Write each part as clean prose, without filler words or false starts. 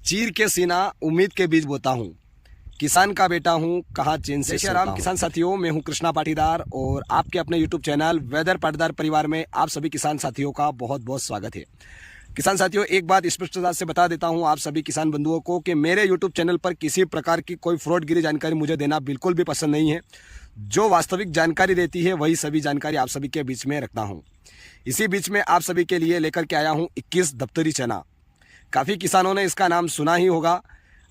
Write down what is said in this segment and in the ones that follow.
चीर के सीना उम्मीद के बीज बोता हूँ, किसान का बेटा हूँ, कहाँ चैन से सोता हूँ। किसान साथियों, मैं हूँ कृष्णा पाटीदार और आपके अपने यूट्यूब चैनल वेदर पाटीदार परिवार में आप सभी किसान साथियों का बहुत बहुत स्वागत है। किसान साथियों, एक बात स्पष्टता से बता देता हूँ आप सभी किसान बंधुओं को कि मेरे यूट्यूब चैनल पर किसी प्रकार की कोई फ्रॉडगिरी जानकारी मुझे देना बिल्कुल भी पसंद नहीं है। जो वास्तविक जानकारी रहती है वही सभी जानकारी आप सभी के बीच में रखता हूँ। इसी बीच में आप सभी के लिए लेकर के आया हूँ 21 दफ्तरी चना। काफ़ी किसानों ने इसका नाम सुना ही होगा।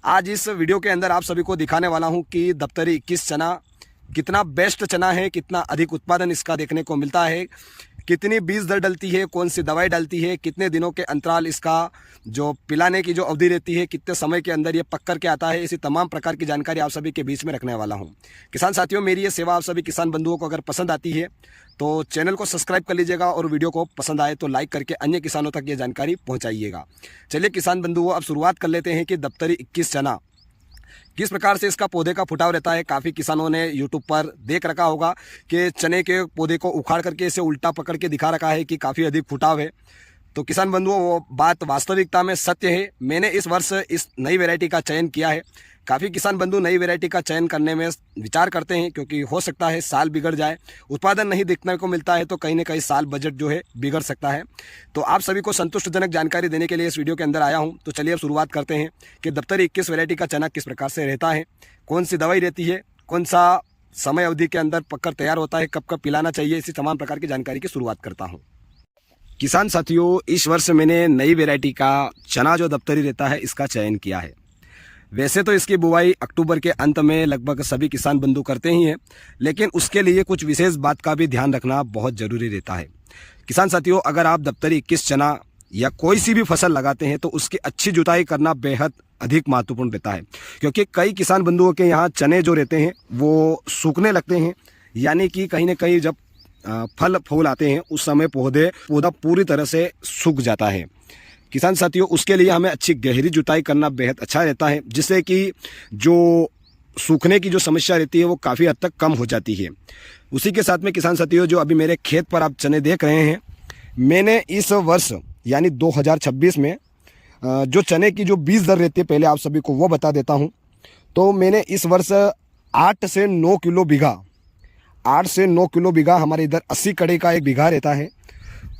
आज इस वीडियो के अंदर आप सभी को दिखाने वाला हूं कि दफ्तरी 21 चना कितना बेस्ट चना है, कितना अधिक उत्पादन इसका देखने को मिलता है, कितनी बीज दर डलती है, कौन सी दवाई डलती है, कितने दिनों के अंतराल इसका जो पिलाने की जो अवधि रहती है, कितने समय के अंदर ये पक कर के आता है, इसी तमाम प्रकार की जानकारी आप सभी के बीच में रखने वाला हूं। किसान साथियों, मेरी ये सेवा आप सभी किसान बंधुओं को अगर पसंद आती है तो चैनल को सब्सक्राइब कर लीजिएगा और वीडियो को पसंद आए तो लाइक करके अन्य किसानों तक ये जानकारी पहुँचाइएगा। चलिए किसान बंधुओं, अब शुरुआत कर लेते हैं कि दफ्तरी 21 चना किस प्रकार से इसका पौधे का फुटाव रहता है। काफ़ी किसानों ने यूट्यूब पर देख रखा होगा कि चने के पौधे को उखाड़ करके इसे उल्टा पकड़ के दिखा रखा है कि काफ़ी अधिक फुटाव है। तो किसान बंधुओं, वो बात वास्तविकता में सत्य है। मैंने इस वर्ष इस नई वैरायटी का चयन किया है। काफ़ी किसान बंधु नई वैरायटी का चयन करने में विचार करते हैं क्योंकि हो सकता है साल बिगड़ जाए, उत्पादन नहीं देखने को मिलता है तो कहीं ना कहीं साल बजट जो है बिगड़ सकता है। तो आप सभी को संतुष्टजनक जानकारी देने के लिए इस वीडियो के अंदर आया हूं। तो चलिए अब शुरुआत करते हैं कि दफ्तरी 21 वैरायटी का चना किस प्रकार से रहता है, कौन सी दवाई रहती है, कौन सा समय अवधि के अंदर पककर तैयार होता है, कब कब पिलाना चाहिए, इसी तमाम प्रकार की जानकारी की शुरुआत करता हूँ। किसान साथियों, इस वर्ष मैंने नई वैरायटी का चना जो दफ्तरी रहता है इसका चयन किया है। वैसे तो इसकी बुवाई अक्टूबर के अंत में लगभग सभी किसान बंधु करते ही हैं, लेकिन उसके लिए कुछ विशेष बात का भी ध्यान रखना बहुत ज़रूरी रहता है। किसान साथियों, अगर आप दफ्तरी 21 चना या कोई सी भी फसल लगाते हैं तो उसकी अच्छी जुताई करना बेहद अधिक महत्वपूर्ण रहता है, क्योंकि कई किसान बंधुओं के यहाँ चने जो रहते हैं वो सूखने लगते हैं, यानी कि कहीं ना कहीं जब फल फूल आते हैं उस समय पौधा पूरी तरह से सूख जाता है। किसान साथियों, उसके लिए हमें अच्छी गहरी जुताई करना बेहद अच्छा रहता है, जिससे कि जो सूखने की जो समस्या रहती है वो काफ़ी हद तक कम हो जाती है। उसी के साथ में किसान साथियों, जो अभी मेरे खेत पर आप चने देख रहे हैं, मैंने इस वर्ष यानी 2026 में जो चने की जो बीज दर रहती है पहले आप सभी को वो बता देता हूँ। तो मैंने इस वर्ष 8 से 9 किलो बीघा हमारे इधर 80 कड़े का एक बीघा रहता है,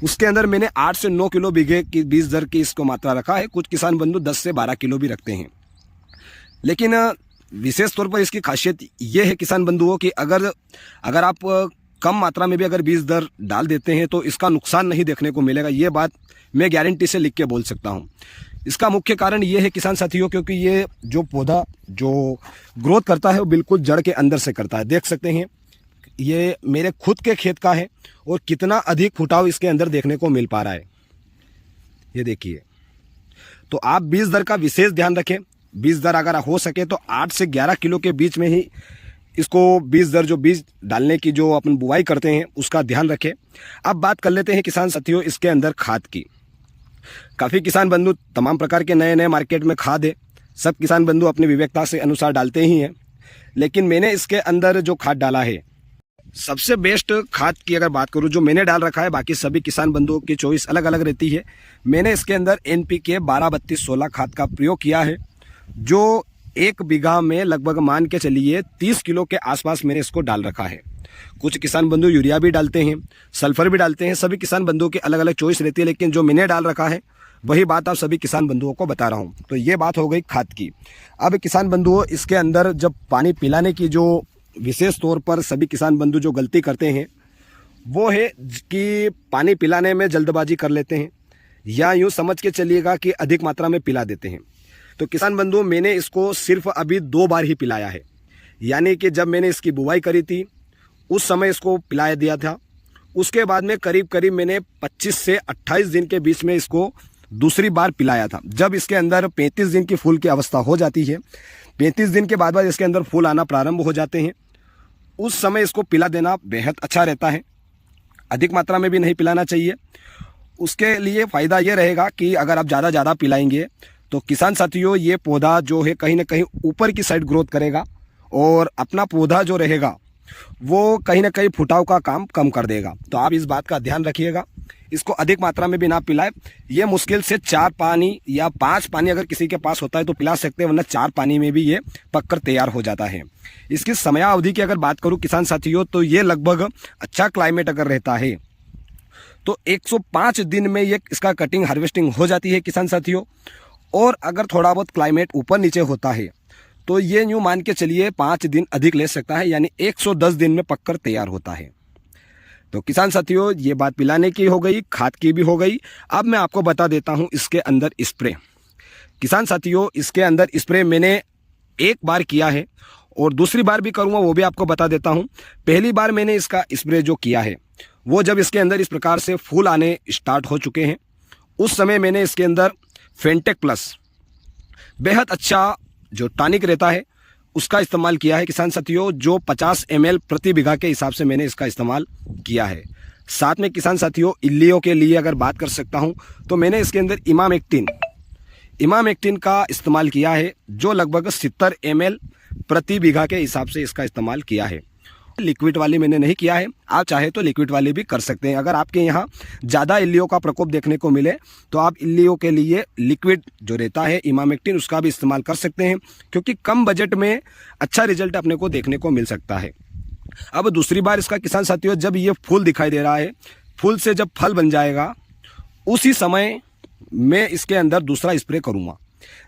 उसके अंदर मैंने 8 से 9 किलो बीघे की बीज दर की इसको मात्रा रखा है। कुछ किसान बंधु 10 से 12 किलो भी रखते हैं, लेकिन विशेष तौर पर इसकी खासियत ये है किसान बंधुओं कि अगर आप कम मात्रा में भी अगर बीज दर डाल देते हैं तो इसका नुकसान नहीं देखने को मिलेगा। ये बात मैं गारंटी से लिख के बोल सकता हूँ। इसका मुख्य कारण ये है किसान साथियों, क्योंकि ये जो पौधा जो ग्रोथ करता है वो बिल्कुल जड़ के अंदर से करता है। देख सकते हैं ये मेरे खुद के खेत का है और कितना अधिक फुटाव इसके अंदर देखने को मिल पा रहा है, ये देखिए। तो आप बीज दर का विशेष ध्यान रखें। बीज दर अगर हो सके तो 8 से 11 किलो के बीच में ही इसको बीज दर, जो बीज डालने की जो अपन बुवाई करते हैं उसका ध्यान रखें। अब बात कर लेते हैं किसान साथियों इसके अंदर खाद की। काफ़ी किसान बंधु तमाम प्रकार के नए नए मार्केट में खाद है, सब किसान बंधु अपनी विवेकता से अनुसार डालते ही हैं, लेकिन मैंने इसके अंदर जो खाद डाला है, सबसे बेस्ट खाद की अगर बात करूं जो मैंने डाल रखा है, बाकी सभी किसान बंधुओं की चॉइस अलग अलग रहती है। मैंने इसके अंदर NPK 12-32-16 खाद का प्रयोग किया है, जो एक बीघा में लगभग मान के चलिए 30 किलो के आसपास मैंने इसको डाल रखा है। कुछ किसान बंधु यूरिया भी डालते हैं, सल्फर भी डालते हैं, सभी किसान बंधुओं की अलग अलग चॉइस रहती है, लेकिन जो मैंने डाल रखा है वही बात आप सभी किसान बंधुओं को बता रहा हूँ। तो ये बात हो गई खाद की। अब किसान बंधुओं, इसके अंदर जब पानी पिलाने की जो विशेष तौर पर सभी किसान बंधु जो गलती करते हैं वो है कि पानी पिलाने में जल्दबाजी कर लेते हैं, या यूँ समझ के चलिएगा कि अधिक मात्रा में पिला देते हैं। तो किसान बंधु, मैंने इसको सिर्फ अभी 2 बार ही पिलाया है, यानी कि जब मैंने इसकी बुवाई करी थी उस समय इसको पिलाया दिया था। उसके बाद में करीब करीब मैंने 25 से 28 दिन के बीच में इसको दूसरी बार पिलाया था। जब इसके अंदर 35 दिन की फूल की अवस्था हो जाती है, 35 दिन के बाद इसके अंदर फूल आना प्रारंभ हो जाते हैं, उस समय इसको पिला देना बेहद अच्छा रहता है। अधिक मात्रा में भी नहीं पिलाना चाहिए। उसके लिए फ़ायदा ये रहेगा कि अगर आप ज़्यादा पिलाएंगे तो किसान साथियों ये पौधा जो है कहीं ना कहीं ऊपर की साइड ग्रोथ करेगा और अपना पौधा जो रहेगा वो कहीं ना कहीं फुटाव का काम कम कर देगा। तो आप इस बात का ध्यान रखिएगा। इसको अधिक मात्रा में भी ना पिलाएं। ये मुश्किल से 4 पानी या 5 पानी अगर किसी के पास होता है तो पिला सकते हैं, वरना 4 पानी में भी ये पककर तैयार हो जाता है। इसकी समयावधि की अगर बात करूं किसान साथियों, तो ये लगभग अच्छा क्लाइमेट अगर रहता है तो 105 दिन में ये इसका कटिंग हार्वेस्टिंग हो जाती है किसान साथियों। और अगर थोड़ा बहुत क्लाइमेट ऊपर नीचे होता है तो ये यूँ मान के चलिए 5 दिन अधिक ले सकता है, यानी 110 दिन में पककर तैयार होता है। तो किसान साथियों, ये बात पिलाने की हो गई, खाद की भी हो गई। अब मैं आपको बता देता हूँ इसके अंदर स्प्रे। किसान साथियों, इसके अंदर स्प्रे मैंने एक बार किया है और दूसरी बार भी करूँगा, वो भी आपको बता देता हूँ। पहली बार मैंने इसका स्प्रे जो किया है वो जब इसके अंदर इस प्रकार से फूल आने स्टार्ट हो चुके हैं, उस समय मैंने इसके अंदर फेंटेक प्लस बेहद अच्छा जो टॉनिक रहता है उसका इस्तेमाल किया है किसान साथियों, जो 50 ml प्रति बीघा के हिसाब से मैंने इसका इस्तेमाल किया है। साथ में किसान साथियों, इल्लियों के लिए अगर बात कर सकता हूं तो मैंने इसके अंदर इमामेक्टिन का इस्तेमाल किया है, जो लगभग 70 ml प्रति बीघा के हिसाब से इसका इस्तेमाल किया है। लिक्विड वाली मैंने नहीं किया है, आप चाहे तो लिक्विड वाली भी कर सकते हैं। अगर आपके यहाँ ज़्यादा इल्लियों का प्रकोप देखने को मिले तो आप इल्लियों के लिए लिक्विड जो रहता है इमामेक्टिन, उसका भी इस्तेमाल कर सकते हैं, क्योंकि कम बजट में अच्छा रिजल्ट अपने को देखने को मिल सकता है। अब दूसरी बार इसका किसान साथियों, जब ये फूल दिखाई दे रहा है, फूल से जब फल बन जाएगा उसी समय मैं इसके अंदर दूसरा स्प्रे करूँगा,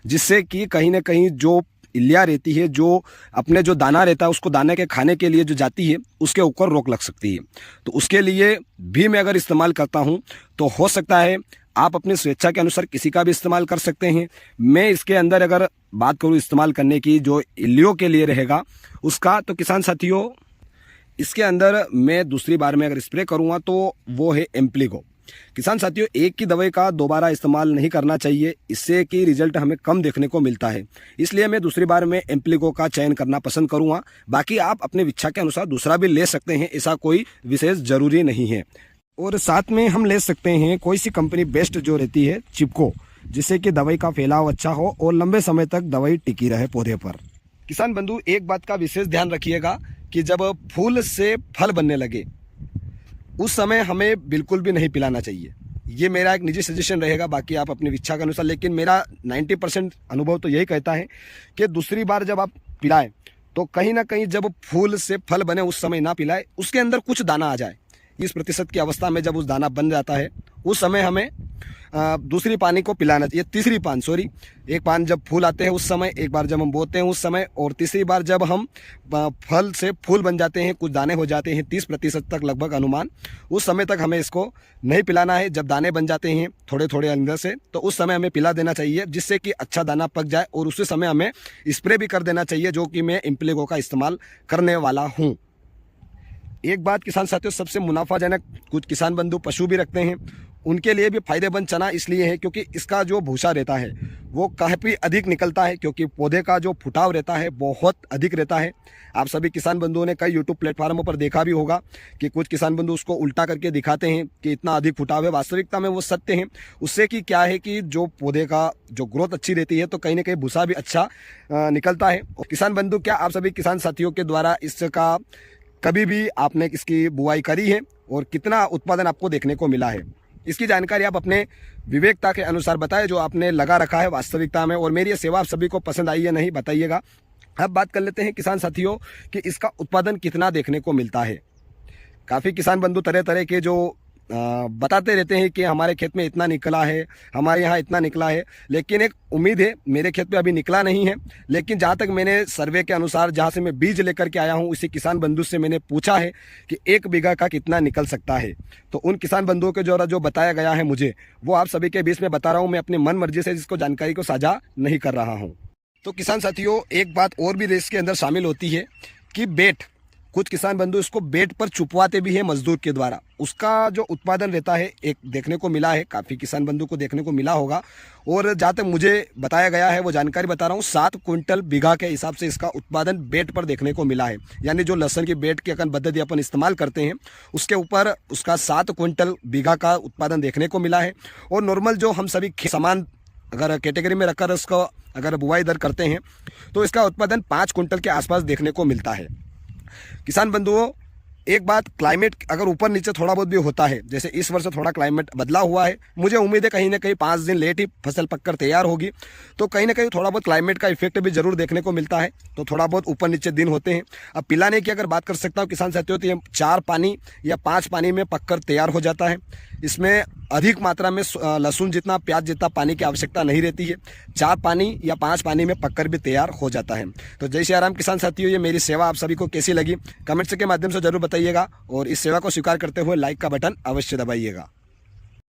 जिससे कि कहीं ना कहीं जो इल्लियाँ रहती है, जो अपने जो दाना रहता है उसको दाने के खाने के लिए जो जाती है, उसके ऊपर रोक लग सकती है। तो उसके लिए भी मैं अगर इस्तेमाल करता हूं तो हो सकता है आप अपनी स्वेच्छा के अनुसार किसी का भी इस्तेमाल कर सकते हैं। मैं इसके अंदर अगर बात करूं इस्तेमाल करने की, जो इल्लियों के लिए रहेगा उसका, तो किसान साथियों इसके अंदर मैं दूसरी बार में अगर स्प्रे करूँगा तो वो है एम्प्लीगो। किसान साथियों, एक ही दवाई का दोबारा इस्तेमाल नहीं करना चाहिए, इससे कि रिजल्ट हमें कम देखने को मिलता है। इसलिए मैं दूसरी बार में एम्प्लीगो का चयन करना पसंद करूंगा। बाकी आप अपने इच्छा के अनुसार दूसरा भी ले सकते हैं, ऐसा कोई विशेष जरूरी नहीं है। और साथ में हम ले सकते हैं कोई सी कंपनी बेस्ट जो रहती है चिपको, जिससे कि दवाई का फैलाव अच्छा हो और लंबे समय तक दवाई टिकी रहे पौधे पर। किसान बंधु, एक बात का विशेष ध्यान रखिएगा कि जब फूल से फल बनने लगे उस समय हमें बिल्कुल भी नहीं पिलाना चाहिए। ये मेरा एक निजी सजेशन रहेगा, बाकी आप अपनी इच्छा के अनुसार, लेकिन मेरा 90% अनुभव तो यही कहता है कि दूसरी बार जब आप पिलाएं तो कहीं ना कहीं जब फूल से फल बने उस समय ना पिलाएं, उसके अंदर कुछ दाना आ जाए। 20% की अवस्था में जब उस दाना बन जाता है उस समय हमें दूसरी पानी को पिलाना चाहिए। एक पान जब फूल आते हैं उस समय, एक बार जब हम बोते हैं उस समय, और तीसरी बार जब हम फल से फूल बन जाते हैं, कुछ दाने हो जाते हैं 30% तक लगभग अनुमान, उस समय तक हमें इसको नहीं पिलाना है। जब दाने बन जाते हैं थोड़े थोड़े अंदर से, तो उस समय हमें पिला देना चाहिए, जिससे कि अच्छा दाना पक जाए। और उसी समय हमें स्प्रे भी कर देना चाहिए, जो कि मैं एम्प्लीगो का इस्तेमाल करने वाला हूँ। एक बात किसान साथियों, सबसे मुनाफाजनक कुछ किसान बंधु पशु भी रखते हैं, उनके लिए भी फायदेमंद चना इसलिए है क्योंकि इसका जो भूसा रहता है वो काफ़ी अधिक निकलता है, क्योंकि पौधे का जो फुटाव रहता है बहुत अधिक रहता है। आप सभी किसान बंधुओं ने कई यूट्यूब प्लेटफार्मों पर देखा भी होगा कि कुछ किसान बंधु उसको उल्टा करके दिखाते हैं कि इतना अधिक फुटाव है। वास्तविकता में वो सत्य है। उससे कि क्या है कि जो पौधे का जो ग्रोथ अच्छी रहती है तो कहीं ना कहीं भूसा भी अच्छा निकलता है। और किसान बंधु, क्या आप सभी किसान साथियों के द्वारा इसका कभी भी आपने इसकी बुआई करी है और कितना उत्पादन आपको देखने को मिला है? इसकी जानकारी आप अपने विवेकता के अनुसार बताएं, जो आपने लगा रखा है वास्तविकता में। और मेरी ये सेवा आप सभी को पसंद आई है नहीं, बताइएगा। अब बात कर लेते हैं किसान साथियों कि इसका उत्पादन कितना देखने को मिलता है। काफ़ी किसान बंधु तरह तरह के जो बताते रहते हैं कि हमारे खेत में इतना निकला है, हमारे यहाँ इतना निकला है, लेकिन एक उम्मीद है, मेरे खेत में अभी निकला नहीं है, लेकिन जहाँ तक मैंने सर्वे के अनुसार जहाँ से मैं बीज लेकर के आया हूँ, उसी किसान बंधु से मैंने पूछा है कि 1 बीघा का कितना निकल सकता है। तो उन किसान बंधुओं के द्वारा जो बताया गया है मुझे, वो आप सभी के बीच में बता रहा हूँ। मैं अपनी मन मर्जी से इसको जानकारी को साझा नहीं कर रहा हूँ। तो किसान साथियों, एक बात और भी इसके अंदर शामिल होती है कि बेट, कुछ किसान बंधु इसको बेट पर छुपवाते भी हैं मजदूर के द्वारा। उसका जो उत्पादन रहता है एक देखने को मिला है, काफ़ी किसान बंधु को देखने को मिला होगा। और जहाँ तक मुझे बताया गया है वो जानकारी बता रहा हूँ, 7 क्विंटल बीघा के हिसाब से इसका उत्पादन बेट पर देखने को मिला है। यानी जो लहसुन की बेट की अपन पद्धति अपन इस्तेमाल करते हैं उसके ऊपर उसका 7 क्विंटल बीघा का उत्पादन देखने को मिला है। और नॉर्मल जो हम सभी सामान अगर कैटेगरी में रखकर उसको अगर बुआई दर करते हैं तो इसका उत्पादन 5 क्विंटल के आसपास देखने को मिलता है। किसान बंधुओं, एक बात, क्लाइमेट अगर ऊपर नीचे थोड़ा बहुत भी होता है, जैसे इस वर्ष थोड़ा क्लाइमेट बदला हुआ है, मुझे उम्मीद है कहीं ना कहीं 5 दिन लेट ही फसल पककर तैयार होगी, तो कहीं ना कहीं थोड़ा बहुत क्लाइमेट का इफेक्ट भी जरूर देखने को मिलता है, तो थोड़ा बहुत ऊपर नीचे दिन होते हैं। अब पिलाने की अगर बात कर सकता हूँ किसान साथियों, तो ये 4 पानी या 5 पानी में पककर तैयार हो जाता है। इसमें अधिक मात्रा में लहसुन जितना, प्याज जितना पानी की आवश्यकता नहीं रहती है। 4 पानी या 5 पानी में पककर भी तैयार हो जाता है। तो जय श्री राम किसान साथियों, ये मेरी सेवा आप सभी को कैसी लगी कमेंट्स के माध्यम से जरूर बताइएगा, और इस सेवा को स्वीकार करते हुए लाइक का बटन अवश्य दबाइएगा।